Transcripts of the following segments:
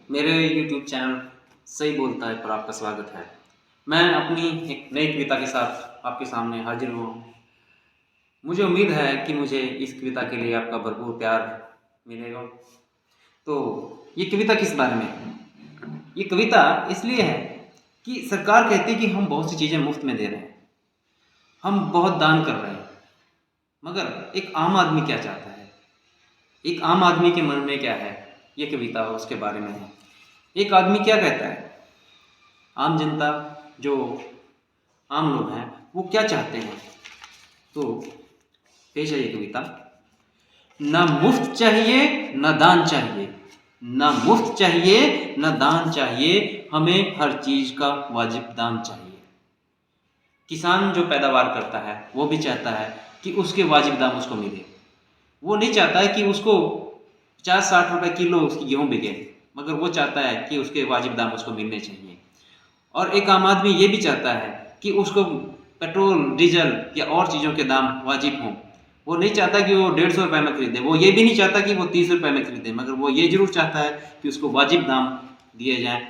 मेरे YouTube channel सही बोलता है पर आपका स्वागत है। मैं अपनी एक नई कविता के साथ आपके सामने हाजिर हुआ हूँ। मुझे उम्मीद है कि मुझे इस कविता के लिए आपका भरपूर प्यार मिलेगा। तो ये कविता किस बारे में है? ये कविता इसलिए है कि सरकार कहती है कि हम बहुत सी चीज़ें मुफ्त में दे रहे हैं, हम बहुत दान कर रहे हैं, मगर एक आम आदमी क्या चाहता है, एक आम आदमी के मन में क्या है, ये कविता उसके बारे में है। एक आदमी क्या कहता है, आम जनता जो आम लोग हैं वो क्या चाहते हैं। तो पेश है ये कविता। न मुफ्त चाहिए न दान चाहिए, न मुफ्त चाहिए न दान चाहिए, हमें हर चीज का वाजिब दाम चाहिए। किसान जो पैदावार करता है वो भी चाहता है कि उसके वाजिब दाम उसको मिले। वो नहीं चाहता है कि उसको 50-60 रुपए किलो उसकी गेहूं बिके, मगर वो चाहता है कि उसके वाजिब दाम उसको मिलने चाहिए। और एक आम आदमी ये भी चाहता है कि उसको पेट्रोल डीजल या और चीज़ों के दाम वाजिब हों। वो नहीं चाहता कि वो 150 रुपये में खरीदे, वो ये भी नहीं चाहता कि वो 30 रुपये में खरीदे, मगर वो ये जरूर चाहता है कि उसको वाजिब दाम दिए जाएँ,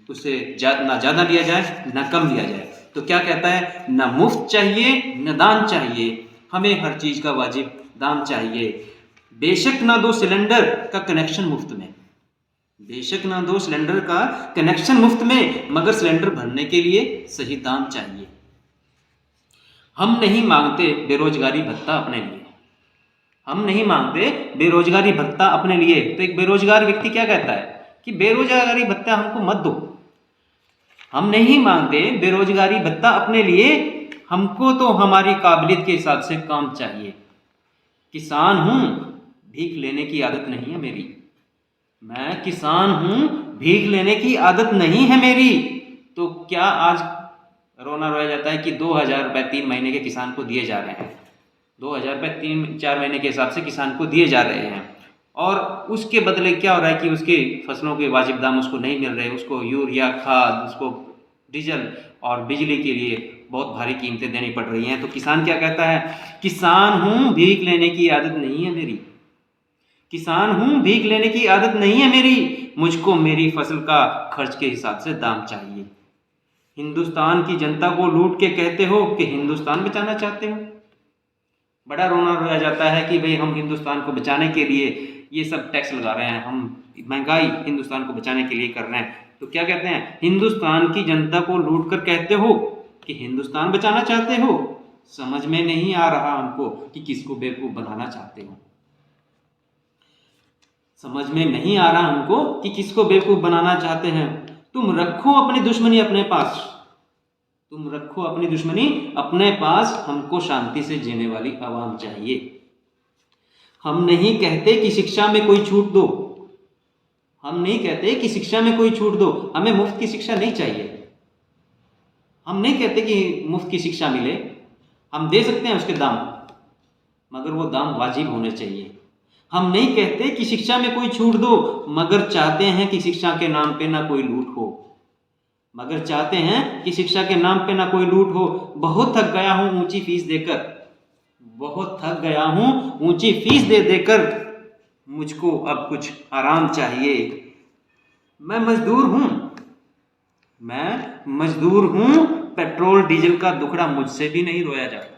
उससे ना ज़्यादा लिया जाए ना कम लिया जाए। तो क्या कहता है, न मुफ्त चाहिए न दान चाहिए, हमें हर चीज़ का वाजिब दाम चाहिए। बेशक ना दो सिलेंडर का कनेक्शन मुफ्त में, बेशक ना दो सिलेंडर का कनेक्शन मुफ्त में, मगर सिलेंडर भरने के लिए सही दाम चाहिए। हम नहीं मांगते बेरोजगारी भत्ता अपने लिए, हम नहीं मांगते बेरोजगारी भत्ता अपने लिए। तो एक बेरोजगार व्यक्ति क्या कहता है कि बेरोजगारी भत्ता हमको मत दो। हम नहीं मांगते बेरोजगारी भत्ता अपने लिए, हमको तो हमारी काबिलियत के हिसाब से काम चाहिए। किसान हूं, भीख लेने की आदत नहीं है मेरी, मैं किसान हूं, भीख लेने की आदत नहीं है मेरी। तो क्या आज रोना रोया जाता है कि 2000 रुपये 3 महीने के किसान को दिए जा रहे हैं, 2000 रुपये 3-4 महीने के हिसाब से किसान को दिए जा रहे हैं, और उसके बदले क्या हो रहा है कि उसके फसलों के वाजिब दाम उसको नहीं मिल रहे। उसको यूरिया खाद, उसको डीजल और बिजली के लिए बहुत भारी कीमतें देनी पड़ रही हैं। तो किसान क्या कहता है, किसान हूं, भीख लेने की आदत नहीं है मेरी, किसान हूं, भीख लेने की आदत नहीं है मेरी, मुझको मेरी फसल का खर्च के हिसाब से दाम चाहिए। हिंदुस्तान की जनता को लूट के कहते हो कि हिंदुस्तान बचाना चाहते हो। बड़ा रोना रोया जाता है कि भाई हम हिंदुस्तान को बचाने के लिए ये सब टैक्स लगा रहे हैं, हम महंगाई हिंदुस्तान को बचाने के लिए कर रहे हैं। तो क्या कहते हैं, हिंदुस्तान की जनता को लूट कर कहते हो कि हिंदुस्तान बचाना चाहते हो। समझ में नहीं आ रहा हमको कि किसको बेवकूफ बनाना चाहते हो, समझ में नहीं आ रहा हमको कि किसको बेवकूफ बनाना चाहते हैं। तुम रखो अपनी दुश्मनी अपने पास, तुम रखो अपनी दुश्मनी अपने पास, हमको शांति से जीने वाली आवाम चाहिए। हम नहीं कहते कि शिक्षा में कोई छूट दो, हम नहीं कहते कि शिक्षा में कोई छूट दो, हमें मुफ्त की शिक्षा नहीं चाहिए। हम नहीं कहते कि मुफ्त की शिक्षा मिले, हम दे सकते हैं उसके दाम, मगर वो दाम वाजिब होने चाहिए। हम नहीं कहते कि शिक्षा में कोई छूट दो, मगर चाहते हैं कि शिक्षा के नाम पे ना कोई लूट हो, मगर चाहते हैं कि शिक्षा के नाम पे ना कोई लूट हो। बहुत थक गया हूं ऊंची फीस देकर, बहुत थक गया हूं ऊंची फीस दे देकर, मुझको अब कुछ आराम चाहिए। मैं मजदूर हूं, मैं मजदूर हूं, पेट्रोल डीजल का दुखड़ा मुझसे भी नहीं रोया जाता।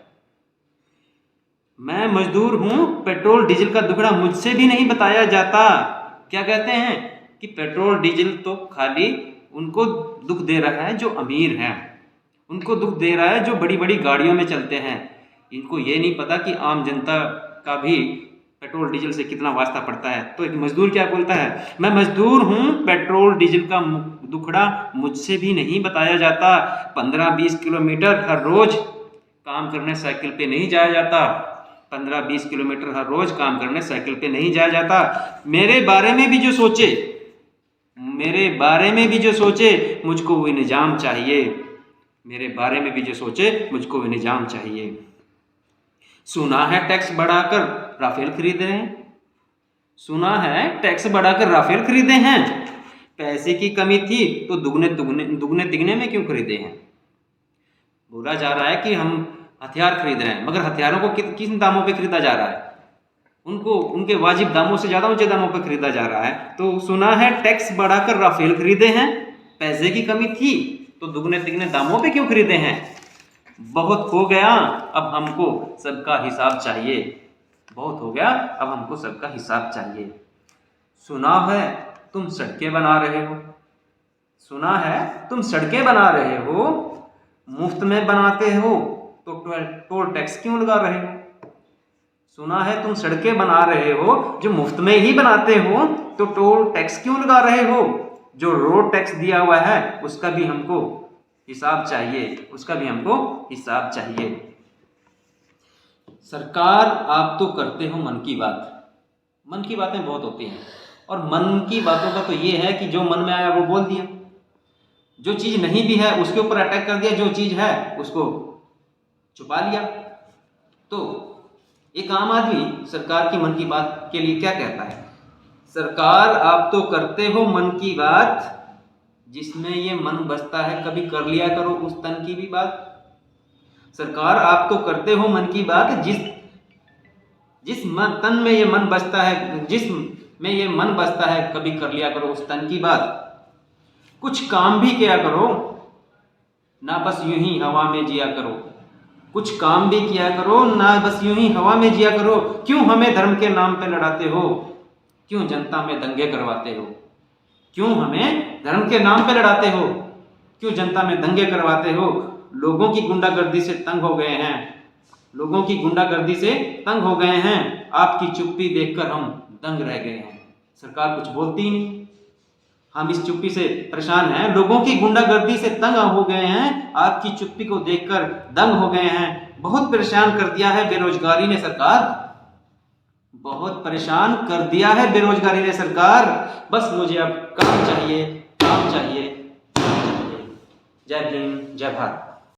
मैं मजदूर हूं, पेट्रोल डीजल का दुखड़ा मुझसे भी नहीं बताया जाता। क्या कहते हैं कि पेट्रोल डीजल तो खाली उनको दुख दे रहा है जो अमीर हैं, उनको दुख दे रहा है जो बड़ी बड़ी गाड़ियों में चलते हैं। इनको ये नहीं पता कि आम जनता का भी पेट्रोल डीजल से कितना वास्ता पड़ता है। तो एक मजदूर क्या बोलता है, मैं मजदूर हूं, पेट्रोल डीजल का दुखड़ा मुझसे भी नहीं बताया जाता। 15-20 किलोमीटर हर रोज काम करने साइकिल पे नहीं जाया जाता, 15-20 किलोमीटर हर रोज काम करने साइकिल पे नहीं जाया जाता। मेरे बारे में भी जो सोचे, मेरे बारे में भी जो सोचे, मुझको वो निजाम चाहिए, मेरे बारे में भी जो सोचे, मुझको वो निजाम चाहिए। सुना है टैक्स बढ़ाकर राफेल खरीदे हैं, सुना है टैक्स बढ़ाकर राफेल खरीदे हैं, पैसे की कमी थी तो दुगने दुगने दुगने तिगने में क्यों खरीदे हैं। बोला जा रहा है कि हम हथियार खरीद रहे हैं, मगर हथियारों को किन दामों पे खरीदा जा रहा है, उनको उनके वाजिब दामों से ज़्यादा ऊंचे दामों पर खरीदा जा रहा है। तो सुना है टैक्स बढ़ाकर राफेल खरीदे हैं, पैसे की कमी थी तो दुगने तिगने दामों पे क्यों खरीदे हैं? बहुत हो गया, अब हमको सबका हिसाब चाहिए। बहुत हो गया, अब हमको सबका हिसाब चाहिए। सुना है तुम सड़कें बना रहे हो, सुना है तुम सड़कें बना रहे हो, मुफ्त में बनाते हो तो टोल टैक्स क्यों लगा रहे हो? सुना है तुम सड़कें बना रहे हो, जो मुफ्त में ही बनाते हो तो टोल टैक्स क्यों लगा रहे हो? जो रोड टैक्स दिया हुआ है उसका भी हमको हिसाब चाहिए, उसका भी हमको हिसाब चाहिए। सरकार आप तो करते हो मन की बात, मन की बातें बहुत होती हैं और मन की बातों का तो ये है कि जो मन में आया वो बोल दिया, जो चीज़ नहीं भी है उसके ऊपर अटैक कर दिया, जो चीज़ है उसको छुपा लिया। तो एक आम आदमी सरकार की मन की बात के लिए क्या कहता है? सरकार आप तो करते हो मन की बात, जिसमें ये मन बसता है कभी कर लिया करो उस तन की भी बात। सरकार आप तो करते हो मन की बात, जिस तन में ये मन बसता है, जिस में ये मन बसता है कभी कर लिया करो उस तन की बात। कुछ काम भी किया करो, ना बस यूं ही हवा में जिया करो। कुछ काम भी किया करो, ना बस यूं ही हवा में जिया करो। क्यों हमें धर्म के नाम पे लड़ाते हो? क्यों जनता में दंगे करवाते हो? क्यों हमें धर्म के नाम पे लड़ाते हो? क्यों जनता में दंगे करवाते हो? लोगों की गुंडागर्दी से तंग हो गए हैं, लोगों की गुंडागर्दी से तंग हो गए हैं। आपकी चुप्पी देखकर हम दंग रह गए हैं। सरकार कुछ बोलती ही नहीं, हम इस चुप्पी से परेशान हैं। लोगों की गुंडागर्दी से तंग हो गए हैं, आपकी चुप्पी को देखकर दंग हो गए हैं। बहुत परेशान कर दिया है बेरोजगारी ने सरकार, बहुत परेशान कर दिया है बेरोजगारी ने सरकार। बस मुझे अब काम चाहिए, काम चाहिए, काम चाहिए। जय भीम, जय भारत।